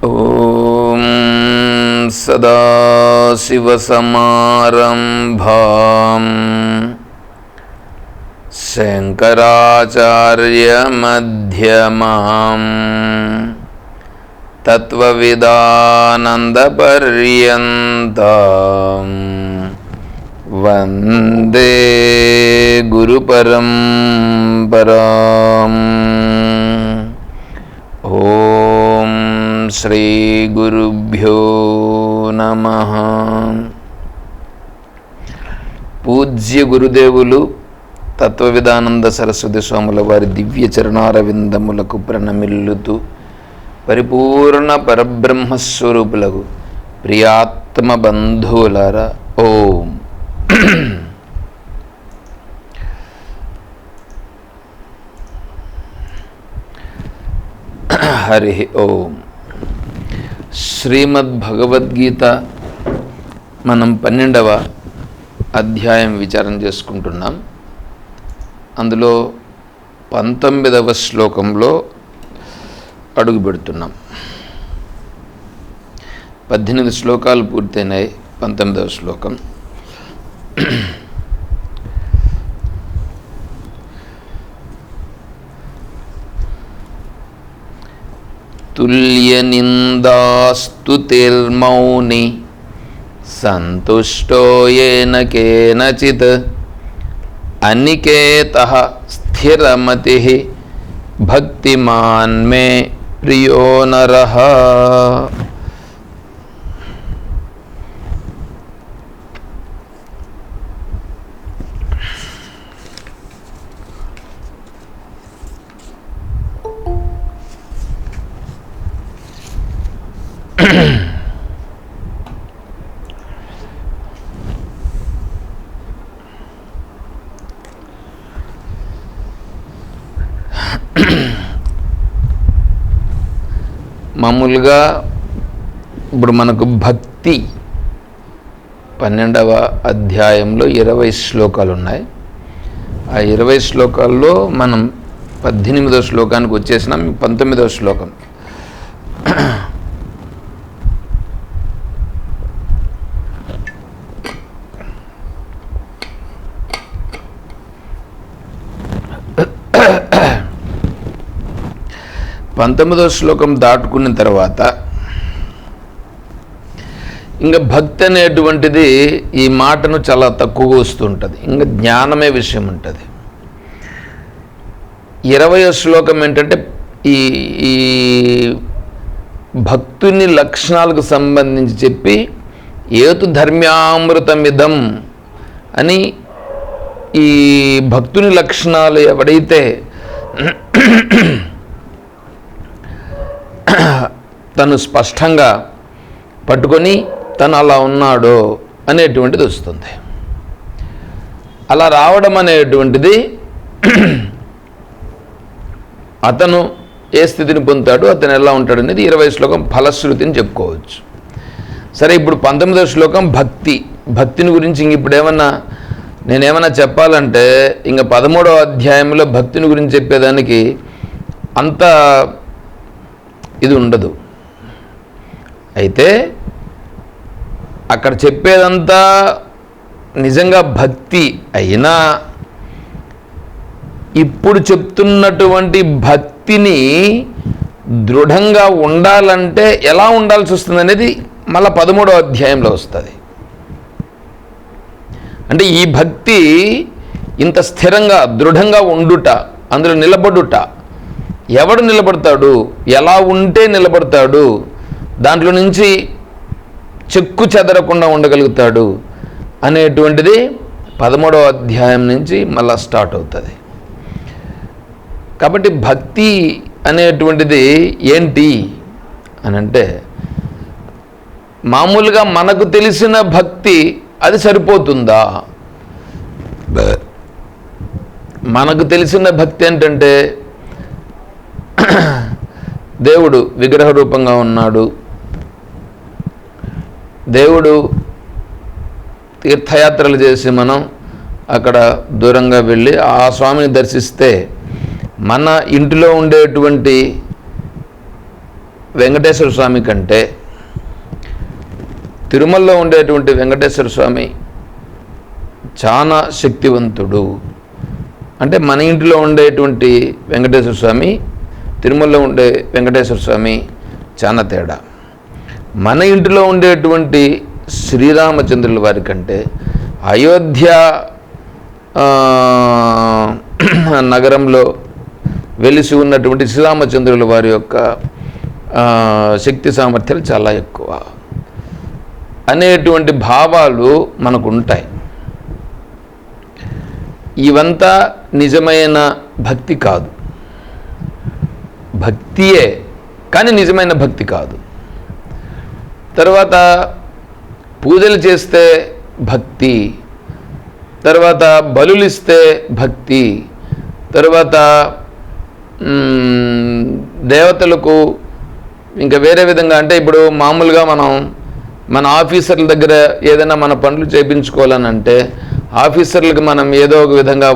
ఓం సదాశివసమారంభాం శంకరాచార్యమధ్యమాం తత్వవిదానందపర్యంతం వందే గురుపరంపరాం. ఓం శ్రీ గురుభ్యో నమః. పూజ్య గురుదేవులు తత్వవిదానంద సరస్వతి స్వాముల వారి దివ్య చరణారవిందములకు ప్రణమిల్లుతూ పరిపూర్ణ పరబ్రహ్మస్వరూపులకు ప్రియాత్మ బంధువులారా, ఓం హరి ఓం. శ్రీమద్భగవద్గీత మనం 12వ అధ్యాయం విచారం చేసుకుంటున్నాం. అందులో 19వ శ్లోకంలో అడుగు పెడుతున్నాం. 18 శ్లోకాలు పూర్తయినాయి. 19వ శ్లోకం. తుల్యనిందాస్తుతిర్మౌని సంతుష్టోయేన కేనచిత్ అనికేతః స్థిరమతిః భక్తిమాన్ మే ప్రియో నరః. మామూలుగా ఇప్పుడు మనకు భక్తి 12వ అధ్యాయంలో 20 శ్లోకాలు ఉన్నాయి. ఆ 20 శ్లోకాల్లో మనం 18వ శ్లోకానికి వచ్చేసినాం. 19వ శ్లోకం. పంతొమ్మిదవ శ్లోకం దాటుకున్న తర్వాత ఇంకా భక్తి అనేటువంటిది ఈ మాటను చాలా తక్కువగా వస్తుంటుంది. ఇంకా జ్ఞానమే విషయం ఉంటుంది. 20వ శ్లోకం ఏంటంటే ఈ భక్తుని లక్షణాలకు సంబంధించి చెప్పి ఏతు ధర్మ్యామృతమిదం అని ఈ భక్తుని లక్షణాలు ఎవడైతే తను స్పష్టంగా పట్టుకొని తను అలా ఉన్నాడో అనేటువంటిది వస్తుంది. అలా రావడం అనేటువంటిది అతను ఏ స్థితిని పొందుతాడు, అతను ఎలా ఉంటాడు అనేది 20వ శ్లోకం ఫలశ్రుతిని చెప్పుకోవచ్చు. సరే, ఇప్పుడు 19వ శ్లోకం భక్తిని గురించి ఇంక ఇప్పుడు నేనేమన్నా చెప్పాలంటే ఇంకా 13వ అధ్యాయంలో భక్తిని గురించి చెప్పేదానికి అంత ఇది ఉండదు. అయితే అక్కడ చెప్పేదంతా నిజంగా భక్తి అయినా ఇప్పుడు చెప్తున్నటువంటి భక్తిని దృఢంగా ఉండాలంటే ఎలా ఉండాల్సి వస్తుంది అనేది మళ్ళీ 13వ అధ్యాయంలో వస్తుంది. అంటే ఈ భక్తి ఇంత స్థిరంగా దృఢంగా ఉండుట, అందులో నిలబడుట, ఎవడు నిలబడతాడు, ఎలా ఉంటే నిలబడతాడు, దాంట్లో నుంచి చెక్కు చెదరకుండా ఉండగలుగుతాడు అనేటువంటిది 13వ అధ్యాయం నుంచి మళ్ళా స్టార్ట్ అవుతుంది. కాబట్టి భక్తి అనేటువంటిది ఏంటి అని అంటే, మామూలుగా మనకు తెలిసిన భక్తి అది సరిపోతుందా? మనకు తెలిసిన భక్తి ఏంటంటే దేవుడు విగ్రహ రూపంగా ఉన్నాడు, దేవుడు తీర్థయాత్రలు చేసి మనం అక్కడ దూరంగా వెళ్ళి ఆ స్వామిని దర్శిస్తే మన ఇంటిలో ఉండేటువంటి వెంకటేశ్వర స్వామి కంటే తిరుమలలో ఉండేటువంటి వెంకటేశ్వర స్వామి చాలా శక్తివంతుడు. అంటే మన ఇంటిలో ఉండేటువంటి వెంకటేశ్వర స్వామి తిరుమలలో ఉండే వెంకటేశ్వర స్వామి చాలా తేడా. మన ఇంటిలో ఉండేటువంటి శ్రీరామచంద్రుల వారి కంటే అయోధ్య నగరంలో వెలిసి ఉన్నటువంటి శ్రీరామచంద్రుల వారి యొక్క శక్తి సామర్థ్యాలు చాలా ఎక్కువ అనేటువంటి భావాలు మనకు ఉంటాయి. ఇవంతా నిజమైన భక్తి కాదు, భక్తియే కానీ నిజమైన భక్తి కాదు. తర్వాత పూజలు చేస్తే భక్తి, తర్వాత బలులిస్తే భక్తి, తర్వాత దేవతలకు ఇంకా వేరే విధంగా, అంటే ఇప్పుడు మామూలుగా మన ఆఫీసర్ల దగ్గర ఏదైనా మన పనులు చేయించుకోవాలని అంటే ఆఫీసర్లకు మనం ఏదో ఒక విధంగా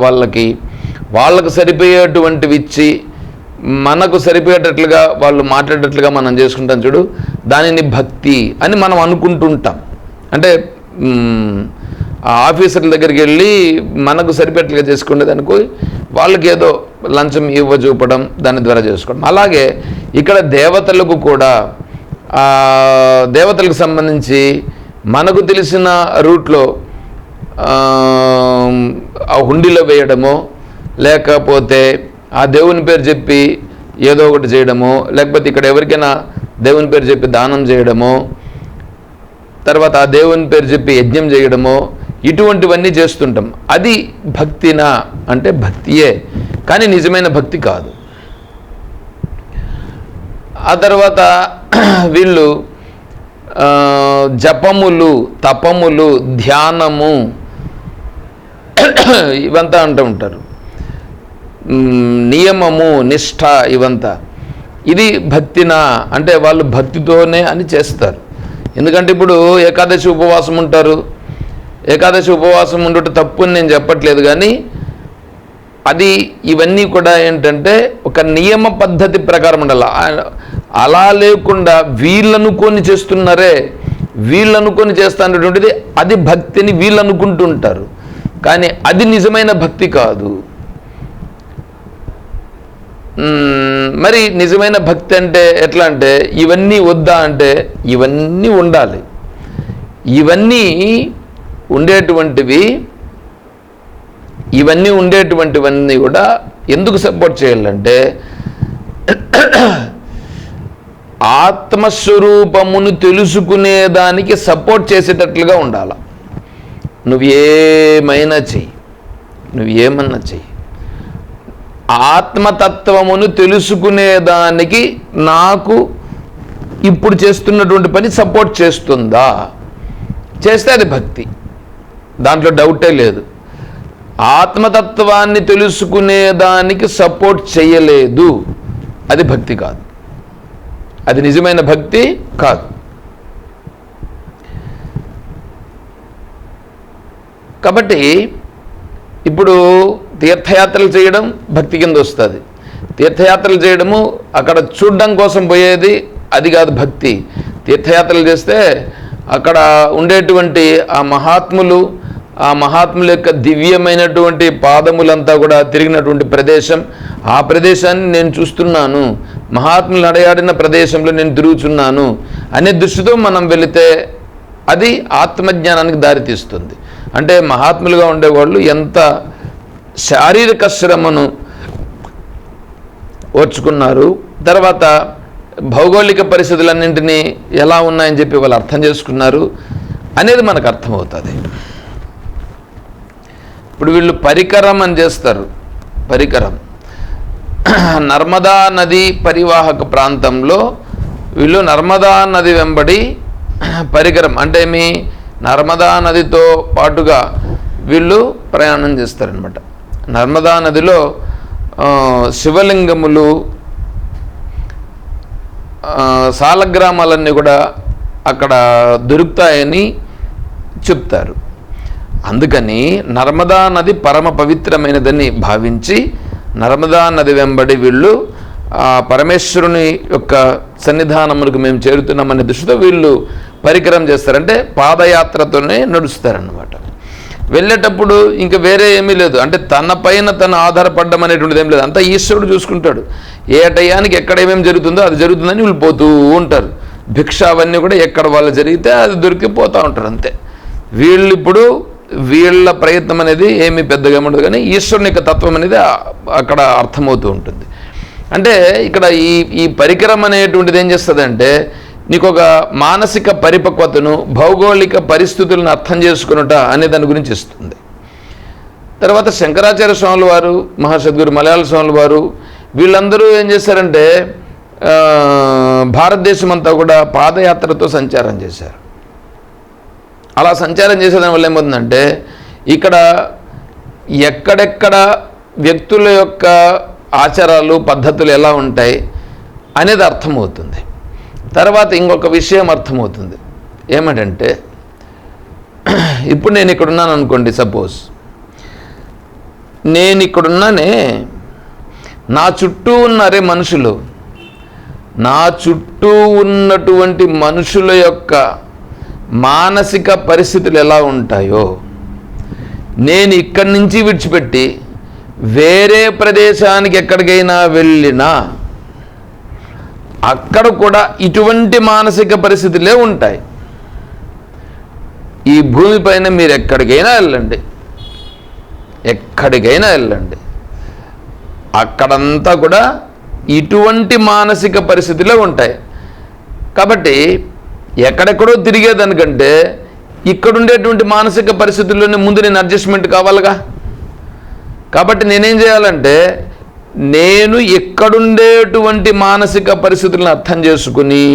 వాళ్ళకు సరిపోయేటువంటివి ఇచ్చి మనకు సరిపోయేటట్లుగా వాళ్ళు మాట్లాడేటట్లుగా మనం చేసుకుంటాం చూడు, దానిని భక్తి అని మనం అనుకుంటుంటాం. అంటే ఆ ఆఫీసర్ల దగ్గరికి వెళ్ళి మనకు సరిపోయేట్లుగా చేసుకునేదానికి వాళ్ళకి ఏదో లంచం చూపడం, దాని ద్వారా చేసుకోవడం. అలాగే ఇక్కడ దేవతలకు కూడా దేవతలకు సంబంధించి మనకు తెలిసిన రూట్లో ఆ హుండీలో వేయడమో, లేకపోతే ఆ దేవుని పేరు చెప్పి ఏదో ఒకటి చేయడమో, లేకపోతే ఇక్కడ ఎవరికైనా దేవుని పేరు చెప్పి దానం చేయడమో, తర్వాత ఆ దేవుని పేరు చెప్పి యజ్ఞం చేయడమో, ఇటువంటివన్నీ చేస్తుంటాం. అది భక్తినా అంటే భక్తియే కానీ నిజమైన భక్తి కాదు. ఆ తర్వాత వీళ్ళు జపములు, తపములు, ధ్యానము ఇవంతా అంటూ ఉంటారు. నియమము, నిష్ఠ ఇవంతా ఇది భక్తినా అంటే వాళ్ళు భక్తితోనే అని చేస్తారు. ఎందుకంటే ఇప్పుడు ఏకాదశి ఉపవాసం ఉంటారు. ఏకాదశి ఉపవాసం ఉండుట తప్పు అని నేను చెప్పట్లేదు, కానీ అది ఇవన్నీ కూడా ఏంటంటే ఒక నియమ పద్ధతి ప్రకారం ఉండాలి. అలా లేకుండా వీళ్ళనుకొని చేస్తున్నారే, వీళ్ళనుకొని చేస్తున్నటువంటిది అది భక్తిని వీళ్ళు అనుకుంటుంటారు, కానీ అది నిజమైన భక్తి కాదు. మరి నిజమైన భక్తి అంటే ఎట్లా అంటే ఇవన్నీ వద్దా అంటే ఇవన్నీ ఉండాలి. ఇవన్నీ ఉండేటువంటివన్నీ కూడా ఎందుకు సపోర్ట్ చేయాలంటే ఆత్మస్వరూపమును తెలుసుకునేదానికి సపోర్ట్ చేసేటట్లుగా ఉండాలి. నువ్వేమైనా చెయ్యి, నువ్వేమన్నా చెయ్యి, ఆత్మతత్వమును తెలుసుకునేదానికి నాకు ఇప్పుడు చేస్తున్నటువంటి పని సపోర్ట్ చేస్తుందా? చేస్తే అది భక్తి, దాంట్లో డౌటే లేదు. ఆత్మతత్వాన్ని తెలుసుకునేదానికి సపోర్ట్ చేయలేదు, అది భక్తి కాదు, అది నిజమైన భక్తి కాదు. కాబట్టి ఇప్పుడు తీర్థయాత్రలు చేయడం భక్తి కింద వస్తుంది. తీర్థయాత్రలు చేయడము అక్కడ చూడడం కోసం పోయేది అది కాదు భక్తి. తీర్థయాత్రలు చేస్తే అక్కడ ఉండేటువంటి ఆ మహాత్ముల యొక్క దివ్యమైనటువంటి పాదములంతా కూడా తిరిగినటువంటి ప్రదేశం, ఆ ప్రదేశాన్ని నేను చూస్తున్నాను, మహాత్ములు నడయాడిన ప్రదేశంలో నేను తిరుగుతున్నాను అనే దృష్టితో మనం వెళితే అది ఆత్మజ్ఞానానికి దారితీస్తుంది. అంటే మహాత్ములుగా ఉండేవాళ్ళు ఎంత శారీరక శ్రమను ఓర్చుకున్నారు, తర్వాత భౌగోళిక పరిస్థితులన్నింటినీ ఎలా ఉన్నాయని చెప్పి వాళ్ళు అర్థం చేసుకున్నారు అనేది మనకు అర్థమవుతుంది. ఇప్పుడు వీళ్ళు పరికరం అని చేస్తారు. పరికరం నర్మదా నది పరివాహక ప్రాంతంలో వీళ్ళు నర్మదా నది వెంబడి పరికరం అంటే మీ నర్మదా నదితో పాటుగా వీళ్ళు ప్రయాణం చేస్తారనమాట. నర్మదా నదిలో శివలింగములు, సాలగ్రామాలన్నీ కూడా అక్కడ దొరుకుతాయని చెప్తారు. అందుకని నర్మదా నది పరమ పవిత్రమైనదని భావించి నర్మదా నది వెంబడి వీళ్ళు పరమేశ్వరుని యొక్క సన్నిధానములకు మేము చేరుతున్నామనే దృష్టితో వీళ్ళు పరికరం చేస్తారంటే పాదయాత్రతోనే నడుస్తారన్నమాట. వెళ్ళేటప్పుడు ఇంకా వేరే ఏమీ లేదు, అంటే తన పైన తను ఆధారపడడం అనేటువంటిది ఏం లేదు, అంతా ఈశ్వరుడు చూసుకుంటాడు. ఏ టయానికి ఎక్కడ ఏమేమి జరుగుతుందో అది జరుగుతుందని వీళ్ళు పోతూ ఉంటారు. భిక్ష అవన్నీ కూడా ఎక్కడ వాళ్ళు జరిగితే అది దొరికిపోతూ ఉంటారు అంతే. వీళ్ళు ఇప్పుడు వీళ్ళ ప్రయత్నం అనేది ఏమీ పెద్దగా ఉండదు, కానీ ఈశ్వరుని యొక్క తత్వం అనేది అక్కడ అర్థమవుతూ ఉంటుంది. అంటే ఇక్కడ ఈ పరికరం అనేటువంటిది ఏం చేస్తుందంటే నీకు ఒక మానసిక పరిపక్వతను, భౌగోళిక పరిస్థితులను అర్థం చేసుకున్నట అనే దాని గురించి ఇస్తుంది. తర్వాత శంకరాచార్య స్వాముల వారు, మహాసద్గురు మలయాళ స్వాముల వారు వీళ్ళందరూ ఏం చేశారంటే భారతదేశం అంతా కూడా పాదయాత్రతో సంచారం చేశారు. అలా సంచారం చేసేదాని వల్ల ఏమవుతుందంటే ఇక్కడ ఎక్కడెక్కడ వ్యక్తుల యొక్క ఆచారాలు పద్ధతులు ఎలా ఉంటాయి అనేది అర్థమవుతుంది. తర్వాత ఇంకొక విషయం అర్థమవుతుంది ఏమిటంటే, ఇప్పుడు నేను ఇక్కడున్నాను అనుకోండి, సపోజ్ నేను ఇక్కడున్నానే, నా చుట్టూ ఉన్నారే మనుషులు, నా చుట్టూ ఉన్నటువంటి మనుషుల యొక్క మానసిక పరిస్థితులు ఎలా ఉంటాయో నేను ఇక్కడి నుంచి విడిచిపెట్టి వేరే ప్రదేశానికి ఎక్కడికైనా వెళ్ళినా అక్కడ కూడా ఇటువంటి మానసిక పరిస్థితులే ఉంటాయి. ఈ భూమిపైన మీరు ఎక్కడికైనా వెళ్ళండి, ఎక్కడికైనా వెళ్ళండి, అక్కడంతా కూడా ఇటువంటి మానసిక పరిస్థితులే ఉంటాయి. కాబట్టి ఎక్కడెక్కడో తిరిగేదానికంటే ఇక్కడుండేటువంటి మానసిక పరిస్థితుల్లోనే ముందు నేను అడ్జస్ట్మెంట్ కావాలిగా. కాబట్టి నేనేం చేయాలంటే నేను ఇక్కడుండేటువంటి మానసిక పరిస్థితులను అర్థం చేసుకుని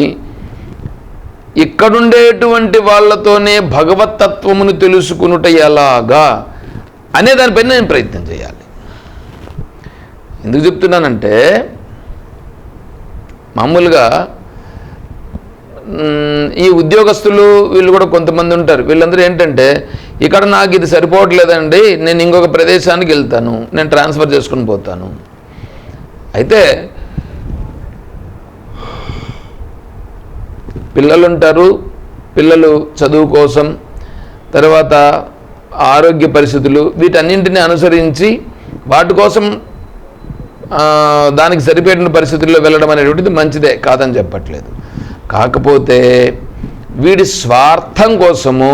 ఇక్కడుండేటువంటి వాళ్ళతోనే భగవతత్వమును తెలుసుకునుట ఎలాగా అనే దానిపైన నేను ప్రయత్నం చేయాలి. ఎందుకు చెప్తున్నానంటే మామూలుగా ఈ ఉద్యోగస్తులు వీళ్ళు కూడా కొంతమంది ఉంటారు. వీళ్ళందరూ ఏంటంటే ఇక్కడ నాకు ఇది సరిపోవట్లేదండి, నేను ఇంకొక ప్రదేశానికి వెళ్తాను, నేను ట్రాన్స్ఫర్ చేసుకుని పోతాను. అయితే పిల్లలు ఉంటారు, పిల్లలు చదువు కోసం, తర్వాత ఆరోగ్య పరిస్థితులు, వీటన్నింటినీ అనుసరించి వాటి కోసం దానికి సరిపోయిన పరిస్థితుల్లో వెళ్ళడం అనేటువంటిది మంచిదే, కాదని చెప్పట్లేదు. కాకపోతే వీడి స్వార్థం కోసము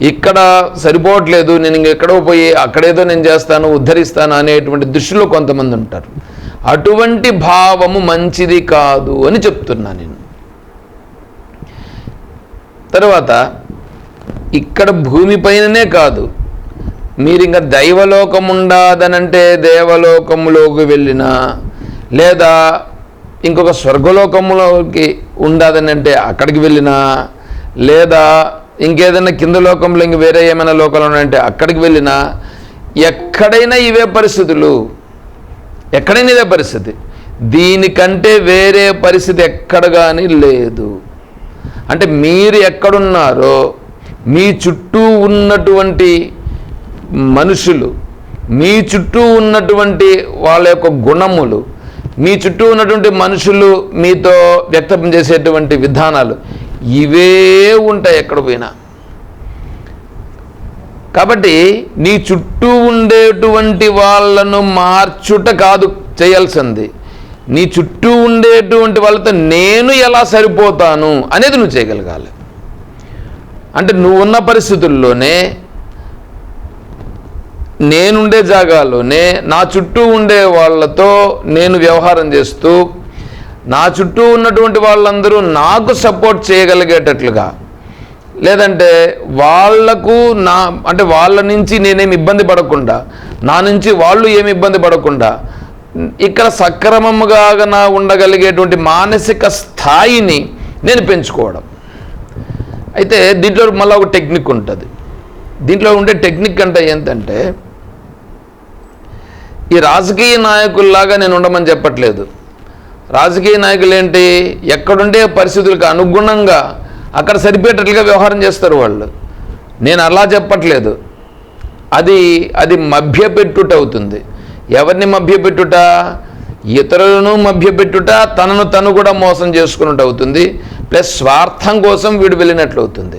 ఇక్కడ సరిపోవట్లేదు, నేను ఇంకెక్కడో పోయి అక్కడేదో నేను చేస్తాను, ఉద్ధరిస్తాను అనేటువంటి దృష్టిలో కొంతమంది ఉంటారు. అటువంటి భావము మంచిది కాదు అని చెప్తున్నా నేను. తర్వాత ఇక్కడ భూమిపైననే కాదు, మీరు ఇంకా దైవలోకం ఉండదనంటే దేవలోకములోకి వెళ్ళినా, లేదా ఇంకొక స్వర్గలోకములోకి ఉండదని అంటే అక్కడికి వెళ్ళినా, లేదా ఇంకేదైనా కింద లోకంలో ఇంక వేరే ఏమైనా లోకాలు ఉన్నాయంటే అక్కడికి వెళ్ళినా, ఎక్కడైనా ఇవే పరిస్థితులు, ఎక్కడైనా ఇదే పరిస్థితి. దీనికంటే వేరే పరిస్థితి ఎక్కడ కానీ లేదు. అంటే మీరు ఎక్కడున్నారో మీ చుట్టూ ఉన్నటువంటి మనుషులు, మీ చుట్టూ ఉన్నటువంటి వాళ్ళ యొక్క గుణములు, మీ చుట్టూ ఉన్నటువంటి మనుషులు మీతో వ్యక్తం చేసేటువంటి విధానాలు ఇవే ఉంటాయి ఎక్కడ పోయినా. కాబట్టి నీ చుట్టూ ఉండేటువంటి వాళ్ళను మార్చుట కాదు చేయాల్సింది, నీ చుట్టూ ఉండేటువంటి వాళ్ళతో నేను ఎలా సరిపోతాను అనేది నువ్వు చేయగలగాలి. అంటే నువ్వున్న పరిస్థితుల్లోనే, నేనుండే జాగాలోనే నా చుట్టూ ఉండే వాళ్ళతో నేను వ్యవహారం చేస్తూ, నా చుట్టూ ఉన్నటువంటి వాళ్ళందరూ నాకు సపోర్ట్ చేయగలిగేటట్లుగా, లేదంటే వాళ్లకు అంటే వాళ్ళ నుంచి నేనేమి ఇబ్బంది పడకుండా, నా నుంచి వాళ్ళు ఏమి ఇబ్బంది పడకుండా ఇక్కడ సక్రమంగా ఉండగలిగేటువంటి మానసిక స్థాయిని నేను పెంచుకోవడం. అయితే దీంట్లో మళ్ళీ ఒక టెక్నిక్ ఉంటుంది. దీంట్లో ఉండే టెక్నిక్ అంటే ఏంటంటే, ఈ రాజకీయ నాయకుల్లాగా నేను ఉండమని చెప్పట్లేదు. రాజకీయ నాయకులు ఏంటి, ఎక్కడుండే పరిస్థితులకు అనుగుణంగా అక్కడ సరిపోయేటట్లుగా వ్యవహారం చేస్తారు వాళ్ళు. నేను అలా చెప్పట్లేదు. అది మభ్యపెట్టుట అవుతుంది. ఎవరిని మభ్యపెట్టుట? ఇతరులను మభ్యపెట్టుట, తనను తను కూడా మోసం చేసుకున్నట్టు అవుతుంది. ప్లస్ స్వార్థం కోసం వీడు వెళ్ళినట్లు అవుతుంది.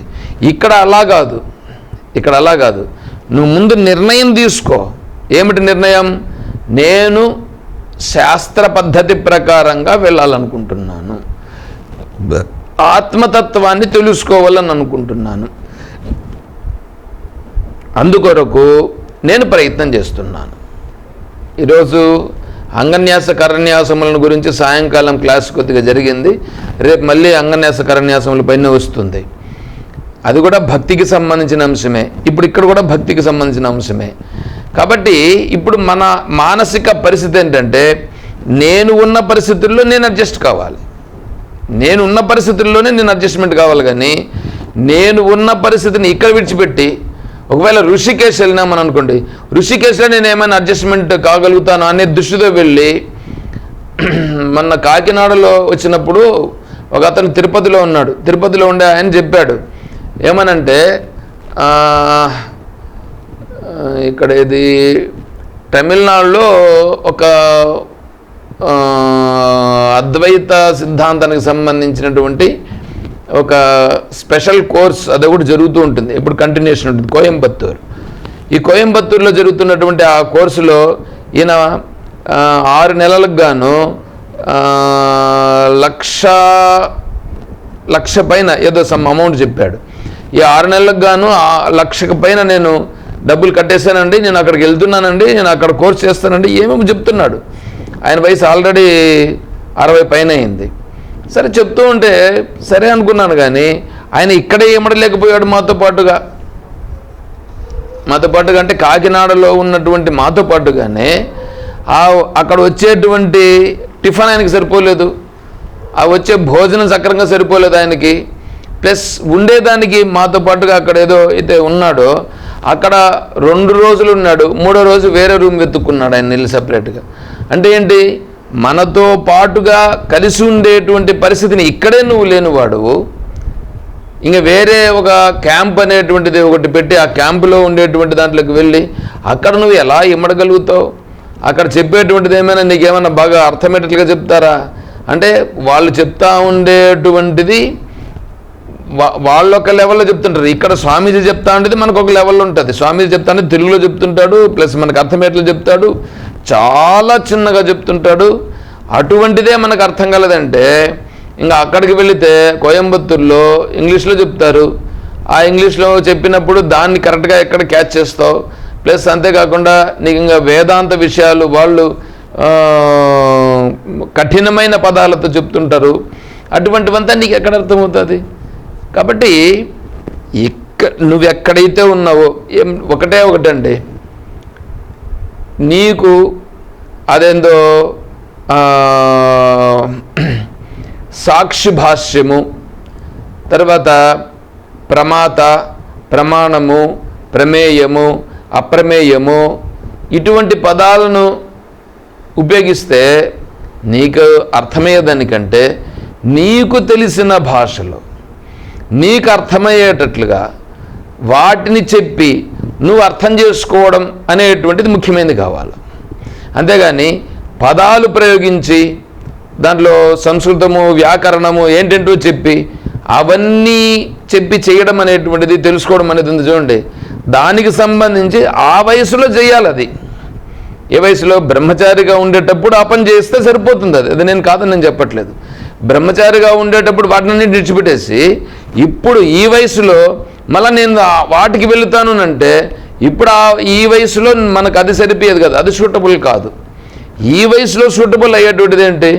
ఇక్కడ అలా కాదు. నువ్వు ముందు నిర్ణయం తీసుకో. ఏమిటి నిర్ణయం? నేను శాస్త్ర పద్ధతి ప్రకారంగా వెళ్ళాలనుకుంటున్నాను, ఆత్మతత్వాన్ని తెలుసుకోవాలని అనుకుంటున్నాను, అందుకొరకు నేను ప్రయత్నం చేస్తున్నాను. ఈరోజు అంగన్యాస కరన్యాసములను గురించి సాయంకాలం క్లాస్ కొద్దిగా జరిగింది. రేపు మళ్ళీ అంగన్యాస కరన్యాసముల పైన వస్తుంది. అది కూడా భక్తికి సంబంధించిన అంశమే. ఇప్పుడు ఇక్కడ కూడా భక్తికి సంబంధించిన అంశమే. కాబట్టి ఇప్పుడు మన మానసిక పరిస్థితి ఏంటంటే, నేను ఉన్న పరిస్థితుల్లో నేను అడ్జస్ట్ కావాలి, నేను ఉన్న పరిస్థితుల్లోనే నేను అడ్జస్ట్మెంట్ కావాలి. కానీ నేను ఉన్న పరిస్థితిని ఇక్కడ విడిచిపెట్టి ఒకవేళ ఋషికేశ్ వెళ్ళినామని అనుకోండి, ఋషికేశ్లో నేను ఏమైనా అడ్జస్ట్మెంట్ కాగలుగుతాను అనే దృష్టితో వెళ్ళి, మొన్న కాకినాడలో వచ్చినప్పుడు ఒక అతను తిరుపతిలో ఉన్నాడు. తిరుపతిలో ఉండే ఆయన చెప్పాడు ఏమనంటే, ఇక్కడ ఇది తమిళనాడులో ఒక అద్వైత సిద్ధాంతానికి సంబంధించినటువంటి ఒక స్పెషల్ కోర్స్ అది ఒకటి జరుగుతూ ఉంటుంది, ఇప్పుడు కంటిన్యూషన్ ఉంటుంది, కోయంబత్తూర్. ఈ కోయంబత్తూర్లో జరుగుతున్నటువంటి ఆ కోర్సులో ఈయన 6 నెలలకు గాను 1,00,000 పైన ఏదో సమ్ అమౌంట్ చెప్పాడు. ఈ 6 నెలలకు గాను 1,00,000 పైన నేను డబ్బులు కట్టేశానండి, నేను అక్కడికి వెళ్తున్నానండి, నేను అక్కడ కోర్స్ చేస్తానండి, ఏమేమి చెప్తున్నాడు. ఆయన వయసు ఆల్రెడీ 60 పైన అయింది. సరే చెప్తూ ఉంటే సరే అనుకున్నాను. కానీ ఆయన ఇక్కడే ఏమడలేకపోయాడు మాతో పాటుగా అంటే కాకినాడలో ఉన్నటువంటి మాతో పాటుగానే అక్కడ వచ్చేటువంటి టిఫిన్ ఆయనకి సరిపోలేదు, వచ్చే భోజనం సక్రంగా సరిపోలేదు ఆయనకి. ప్లస్ ఉండేదానికి మాతో పాటుగా అక్కడ ఏదో అయితే ఉన్నాడో అక్కడ 2 రోజులు ఉన్నాడు, 3వ రోజు వేరే రూమ్ వెతుక్కున్నాడు ఆయన ఇల్లు సపరేట్గా. అంటే ఏంటి, మనతో పాటుగా కలిసి ఉండేటువంటి పరిస్థితిని ఇక్కడే నువ్వు లేనివాడు, ఇంకా వేరే ఒక క్యాంప్ అనేటువంటిది ఒకటి పెట్టి ఆ క్యాంపులో ఉండేటువంటి దాంట్లోకి వెళ్ళి అక్కడ నువ్వు ఎలా ఇమ్మడగలుగుతావు? అక్కడ చెప్పేటువంటిది ఏమైనా నీకేమైనా బాగా అర్థమయ్యేటట్లుగా చెప్తారా? అంటే వాళ్ళు చెప్తా ఉండేటువంటిది వాళ్ళు ఒక లెవెల్లో చెప్తుంటారు. ఇక్కడ స్వామీజీ చెప్తా ఉండేది మనకు ఒక లెవెల్లో ఉంటుంది. స్వామీజీ చెప్తా అంటే తెలుగులో చెప్తుంటాడు, ప్లస్ మనకు అర్థమయ్యేట్లు చెప్తాడు, చాలా చిన్నగా చెప్తుంటాడు. అటువంటిదే మనకు అర్థం కాలేదంటే ఇంకా అక్కడికి వెళితే కోయంబత్తూర్లో ఇంగ్లీష్లో చెప్తారు. ఆ ఇంగ్లీష్లో చెప్పినప్పుడు దాన్ని కరెక్ట్గా ఎక్కడ క్యాచ్ చేస్తావు. ప్లస్ అంతేకాకుండా నీకు ఇంకా వేదాంత విషయాలు వాళ్ళు కఠినమైన పదాలతో చెప్తుంటారు. అటువంటివంతా నీకు ఎక్కడ అర్థమవుతుంది? కాబట్టి నువ్వు ఎక్కడైతే ఉన్నావో ఒకటండి, నీకు అదేందో సాక్షి భాష్యము, తర్వాత ప్రమాత, ప్రమాణము, ప్రమేయము, అప్రమేయము ఇటువంటి పదాలను ఉపయోగిస్తే నీకు అర్థమయ్యేదానికంటే నీకు తెలిసిన భాషలో నీకు అర్థమయ్యేటట్లుగా వాటిని చెప్పి నువ్వు అర్థం చేసుకోవడం అనేటువంటిది ముఖ్యమైనది కావాలి. అంతేగాని పదాలు ప్రయోగించి దాంట్లో సంస్కృతము, వ్యాకరణము ఏంటంటూ చెప్పి అవన్నీ చెప్పి చేయడం అనేటువంటిది, తెలుసుకోవడం అనేది ఉంది చూడండి, దానికి సంబంధించి ఆ వయసులో చేయాలి. అది ఏ వయసులో? బ్రహ్మచారిగా ఉండేటప్పుడు ఆ పని చేస్తే సరిపోతుంది. అది నేను కాదని నేను చెప్పట్లేదు. బ్రహ్మచారిగా ఉండేటప్పుడు వాటిని విడిచిపెట్టేసి ఇప్పుడు ఈ వయసులో మళ్ళీ నేను వాటికి వెళుతాను అంటే ఇప్పుడు ఈ వయసులో మనకు అది సరిపోయేది కదా, అది సూటబుల్ కాదు. ఈ వయసులో సూటబుల్ అయ్యేటువంటిది ఏంటి?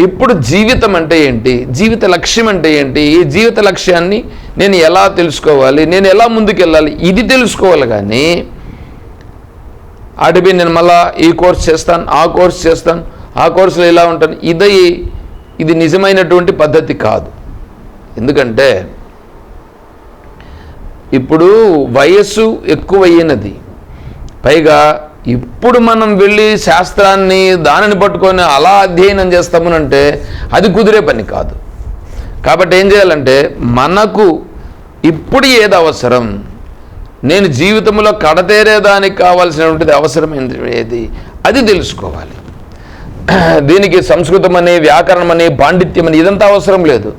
ఇప్పుడు జీవితం అంటే ఏంటి, జీవిత లక్ష్యం అంటే ఏంటి, ఈ జీవిత లక్ష్యాన్ని నేను ఎలా తెలుసుకోవాలి, నేను ఎలా ముందుకెళ్ళాలి, ఇది తెలుసుకోవాలి. కానీ అడిపి నేను మళ్ళా ఈ కోర్స్ చేస్తాను, ఆ కోర్స్ చేస్తాను, ఆ కోర్సులో ఇలా ఉంటాను, ఇది నిజమైనటువంటి పద్ధతి కాదు. ఎందుకంటే ఇప్పుడు వయస్సు ఎక్కువయ్యినది, పైగా ఇప్పుడు మనం వెళ్ళి శాస్త్రాన్ని దానిని పట్టుకొని అలా అధ్యయనం చేస్తామనంటే అది కుదిరే పని కాదు. కాబట్టి ఏం చేయాలంటే మనకు ఇప్పుడు ఏది అవసరం, నేను జీవితంలో కడతేరేదానికి కావాల్సినటువంటిది అవసరమైనది ఏది, అది తెలుసుకోవాలి. దీనికి సంస్కృతం అని, వ్యాకరణం అని, పాండిత్యం అని ఇదంతా అవసరం లేదు.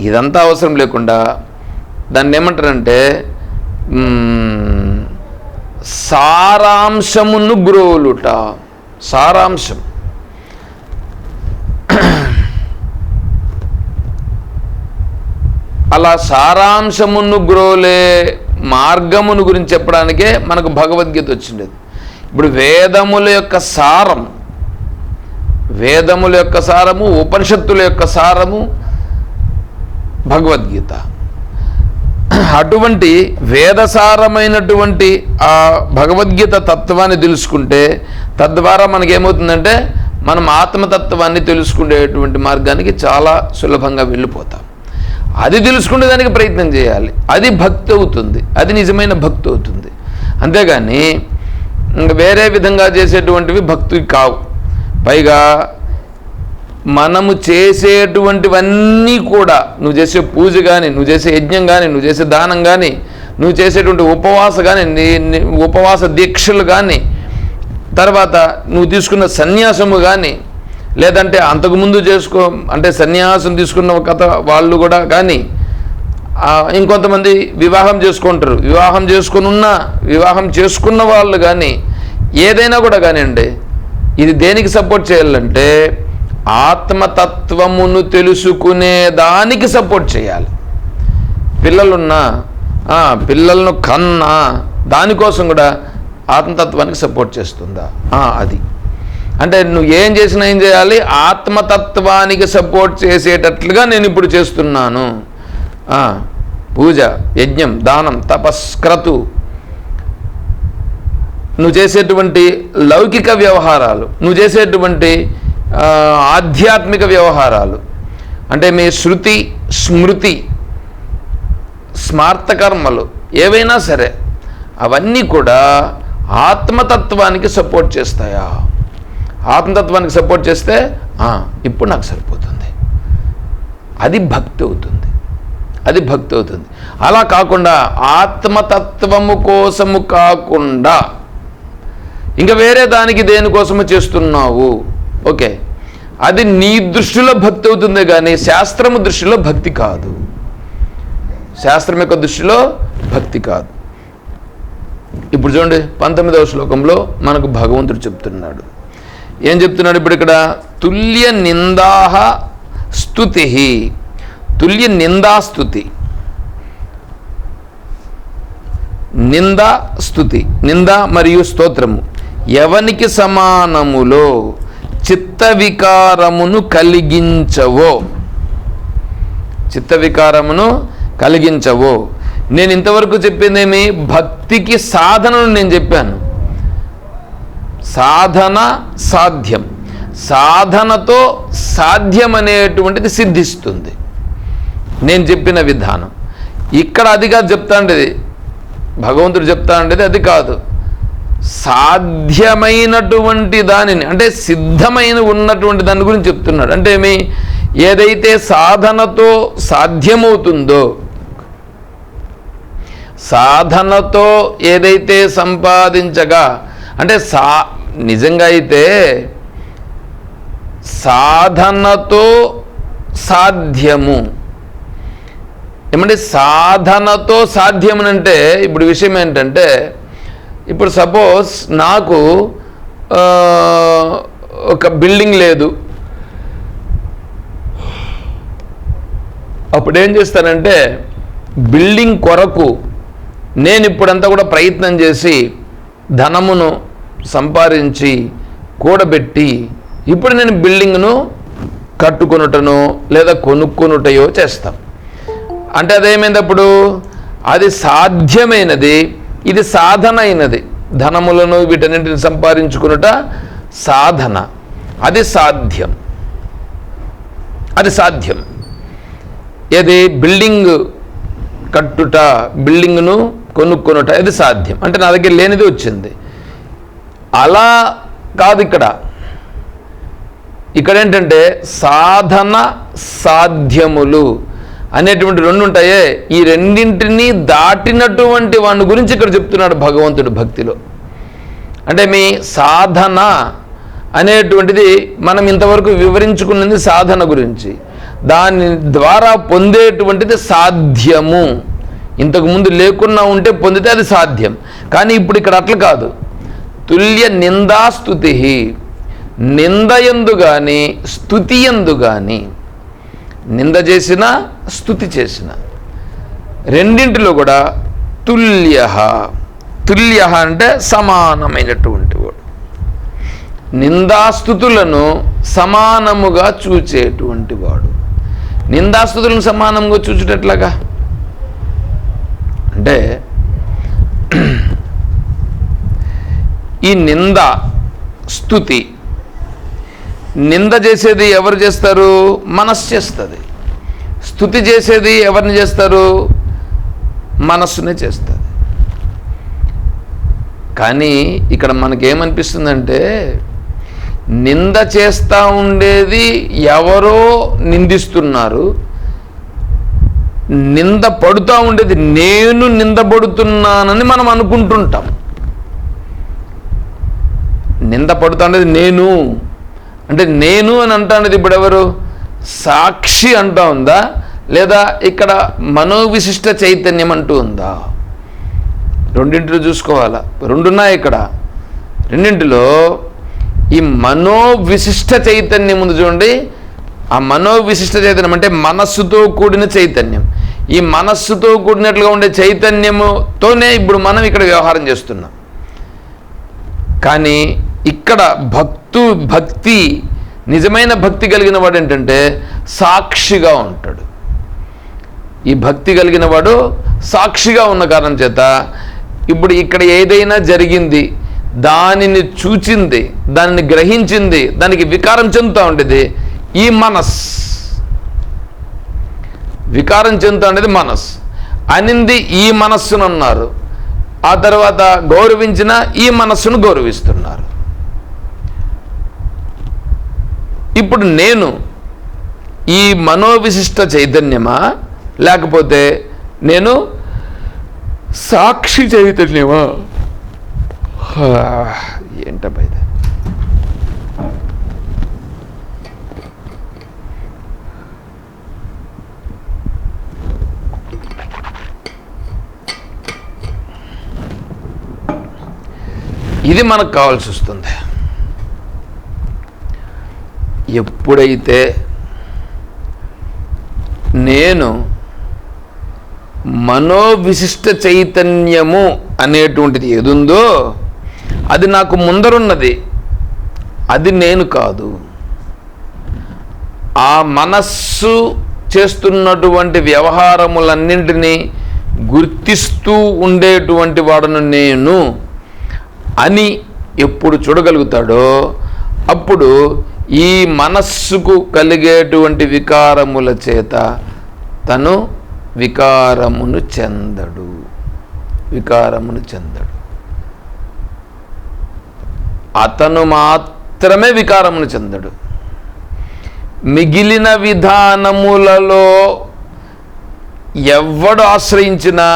ఇదంతా అవసరం లేకుండా దాన్ని ఏమంటారంటే సారాంశమును గ్రోలుట. సారాంశం అలా సారాంశమును గ్రోలే మార్గమును గురించి చెప్పడానికే మనకు భగవద్గీత వచ్చిండేది. ఇప్పుడు వేదముల యొక్క సారము, ఉపనిషత్తుల యొక్క సారము భగవద్గీత. అటువంటి వేదసారమైనటువంటి ఆ భగవద్గీత తత్వాన్ని తెలుసుకుంటే తద్వారా మనకేమవుతుందంటే మనం ఆత్మతత్వాన్ని తెలుసుకునేటువంటి మార్గానికి చాలా సులభంగా వెళ్ళిపోతాం. అది తెలుసుకునే దానికి ప్రయత్నం చేయాలి. అది భక్తి అవుతుంది, అది నిజమైన భక్తి అవుతుంది. అంతేగాని వేరే విధంగా చేసేటువంటివి భక్తి కావు. పైగా మనము చేసేటువంటివన్నీ కూడా, నువ్వు చేసే పూజ కానీ, నువ్వు చేసే యజ్ఞం కానీ, నువ్వు చేసే దానం కానీ, నువ్వు చేసేటువంటి ఉపవాస దీక్షలు కానీ, తర్వాత నువ్వు తీసుకున్న సన్యాసము కానీ, లేదంటే అంతకుముందు అంటే సన్యాసం తీసుకున్న కథ వాళ్ళు కూడా కానీ, ఇంకొంతమంది వివాహం చేసుకుంటారు. వివాహం చేసుకున్న వాళ్ళు కానీ, ఏదైనా కూడా కానివ్వండి, ఇది దేనికి సపోర్ట్ చేయాలంటే ఆత్మతత్వమును తెలుసుకునే దానికి సపోర్ట్ చేయాలి. పిల్లలను కన్నా దానికోసం కూడా ఆత్మతత్వానికి సపోర్ట్ చేస్తుందా? అది అంటే నువ్వు ఏం చేసినా ఏం చేయాలి, ఆత్మతత్వానికి సపోర్ట్ చేసేటట్లుగా నేను ఇప్పుడు చేస్తున్నాను. పూజ, యజ్ఞం, దానం, తపస్క్రతు, నువ్వు చేసేటువంటి లౌకిక వ్యవహారాలు, నువ్వు చేసేటువంటి ఆధ్యాత్మిక వ్యవహారాలు, అంటే మీ శృతి స్మృతి స్మార్తకర్మలు ఏవైనా సరే అవన్నీ కూడా ఆత్మతత్వానికి సపోర్ట్ చేస్తాయా? ఆత్మతత్వానికి సపోర్ట్ చేస్తే ఇప్పుడు నాకు సరిపోతుంది, అది భక్తి అవుతుంది. అలా కాకుండా ఆత్మతత్వము కోసము కాకుండా ఇంకా వేరే దానికి దేనికోసము చేస్తున్నావు, ఓకే, అది నీ దృష్టిలో భక్తి అవుతుందే కానీ శాస్త్రము దృష్టిలో భక్తి కాదు. శాస్త్రం యొక్క దృష్టిలో భక్తి కాదు. ఇప్పుడు చూడండి 19వ శ్లోకంలో మనకు భగవంతుడు చెప్తున్నాడు. ఏం చెప్తున్నాడు ఇప్పుడు ఇక్కడ? తుల్య నిందాహ స్తుతి, తుల్య నిందాస్తుతి, నిందా స్తుతి, నింద మరియు స్తోత్రము ఎవనికి సమానములో చిత్త వికారమును కలిగించవో. నేను ఇంతవరకు చెప్పిందేమి? భక్తికి సాధనను నేను చెప్పాను. సాధన సాధ్యం, సాధనతో సాధ్యం అనేటువంటిది సిద్ధిస్తుంది నేను చెప్పిన విధానం. ఇక్కడ అది కాదు చెప్తా ఉండేది, భగవంతుడు చెప్తా ఉండేది అది కాదు. సాధ్యమైనటువంటి దానిని, అంటే సిద్ధమైన ఉన్నటువంటి దాని గురించి చెప్తున్నాడు. అంటే ఏదైతే సాధనతో సాధ్యమవుతుందో, సాధనతో ఏదైతే సంపాదించగా, అంటే నిజంగా అయితే సాధనతో సాధ్యము ఏమంటే సాధనతో సాధ్యమనంటే ఇప్పుడు విషయం ఏంటంటే, ఇప్పుడు సపోజ్ నాకు ఒక బిల్డింగ్ లేదు, అప్పుడు ఏం చేస్తానంటే బిల్డింగ్ కొరకు నేను ఇప్పుడంతా కూడా ప్రయత్నం చేసి ధనమును సంపాదించి కూడబెట్టి ఇప్పుడు నేను బిల్డింగ్ను కట్టుకొనుటనో లేదా కొనుక్కొనుటయో చేస్తాం. అంటే అదేమైంది? అప్పుడు అది సాధ్యమైనది, ఇది సాధన అయినది. ధనములను వీటన్నింటిని సంపాదించుకునుట సాధన, అది సాధ్యం. ఏది? బిల్డింగ్ కట్టుట, బిల్డింగ్ను కొనుక్కొనుట, ఇది సాధ్యం. అంటే నా దగ్గర లేనిది వచ్చింది. అలా కాదు ఇక్కడ ఏంటంటే సాధన సాధ్యములు, అనేటువంటి రెండు ఉంటాయే, ఈ రెండింటినీ దాటినటువంటి వాడి గురించి ఇక్కడ చెప్తున్నాడు భగవంతుడు భక్తిలో. అంటే మీ సాధన అనేటువంటిది మనం ఇంతవరకు వివరించుకున్నది సాధన గురించి, దాని ద్వారా పొందేటువంటిది సాధ్యము. ఇంతకుముందు లేకున్నా ఉంటే పొందితే అది సాధ్యం. కానీ ఇప్పుడు ఇక్కడ అట్లా కాదు. తుల్య నిందాస్తుతి, నిందయందు కానీ స్తుతి యందు కానీ, నింద చేసిన స్తుతి చేసిన రెండింటిలో కూడా తుల్య. తుల్య అంటే సమానమైనటువంటి వాడు, నిందాస్తుతులను సమానముగా చూచేటువంటి వాడు. నిందాస్తుతులను సమానంగా చూచేటట్లాగా అంటే ఈ నింద స్తుతి, నింద చేసేది ఎవరు చేస్తారు? మనస్సు చేస్తుంది. స్తుతి చేసేది ఎవరిని చేస్తారు? మనస్సునే చేస్తుంది. కానీ ఇక్కడ మనకేమనిపిస్తుందంటే, నింద చేస్తూ ఉండేది ఎవరో నిందిస్తున్నారు, నింద పడుతూ ఉండేది నేను నిందపడుతున్నానని మనం అనుకుంటుంటాం. నింద పడుతూ ఉండేది నేను అంటే, నేను అని అంటానేది ఇప్పుడు ఎవరు? సాక్షి అంటూ ఉందా, లేదా ఇక్కడ మనోవిశిష్ట చైతన్యం అంటూ ఉందా? రెండింటిలో చూసుకోవాలా. రెండున్నాయి ఇక్కడ. రెండింటిలో ఈ మనోవిశిష్ట చైతన్యం ఉంది చూడండి. ఆ మనోవిశిష్ట చైతన్యం అంటే మనస్సుతో కూడిన చైతన్యం. ఈ మనస్సుతో కూడినట్లుగా ఉండే చైతన్యముతోనే ఇప్పుడు మనం ఇక్కడ వ్యవహారం చేస్తున్నాం. కానీ ఇక్కడ భక్తి నిజమైన భక్తి కలిగిన వాడు ఏంటంటే సాక్షిగా ఉంటాడు. ఈ భక్తి కలిగిన వాడు సాక్షిగా ఉన్న కారణం చేత ఇప్పుడు ఇక్కడ ఏదైనా జరిగింది, దానిని చూచింది, దానిని గ్రహించింది, దానికి వికారం చెందుతూ ఉండేది ఈ మనస్. వికారం చెందుతూ ఉండేది మనస్. అనింది ఈ మనస్సును అన్నారు, ఆ తర్వాత గౌరవించిన ఈ మనస్సును గౌరవిస్తున్నారు. ఇప్పుడు నేను ఈ మనోవిశిష్ట చైతన్యమా, లేకపోతే నేను సాక్షి చైతన్యమా? ఏంటబ్బా ఇది? ఇది మనకు కావాల్సి వస్తుంది. ఎప్పుడైతే నేను మనోవిశిష్ట చైతన్యము అనేటువంటిది ఏదుందో అది నాకు ముందరున్నది, అది నేను కాదు. ఆ మనస్సు చేస్తున్నటువంటి వ్యవహారములన్నింటినీ గుర్తిస్తూ ఉండేటువంటి వాడును నేను అని ఎప్పుడు చూడగలుగుతాడో అప్పుడు ఈ మనస్సుకు కలిగేటువంటి వికారముల చేత తను వికారమును చెందడు. అతను మాత్రమే వికారమును చెందడు. మిగిలిన విధానములలో ఎవడు ఆశ్రయించినా,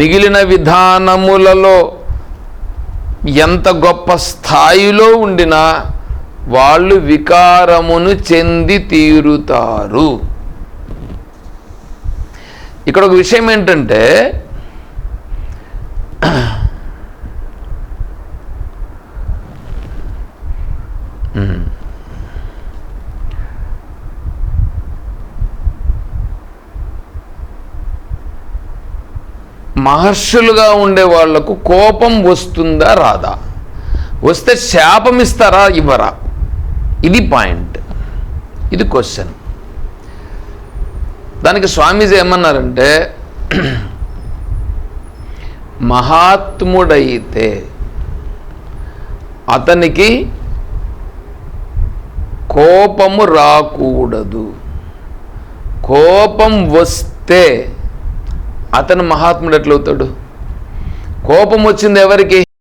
మిగిలిన విధానములలో ఎంత గొప్ప స్థాయిలో ఉండినా వాళ్ళు వికారమును చెంది తీరుతారు. ఇక్కడ ఒక విషయం ఏంటంటే, మహర్షులుగా ఉండే వాళ్లకు కోపం వస్తుందా రాదా? వస్తే శాపం ఇస్తారా ఇవ్వరా? ఇది పాయింట్, ఇది క్వశ్చన్. దానికి స్వామీజీ ఏమన్నారంటే, మహాత్ముడైతే అతనికి కోపము రాకూడదు. కోపం వస్తే అతను మహాత్ముడు ఎట్లవుతాడు? కోపం వచ్చింది ఎవరికి?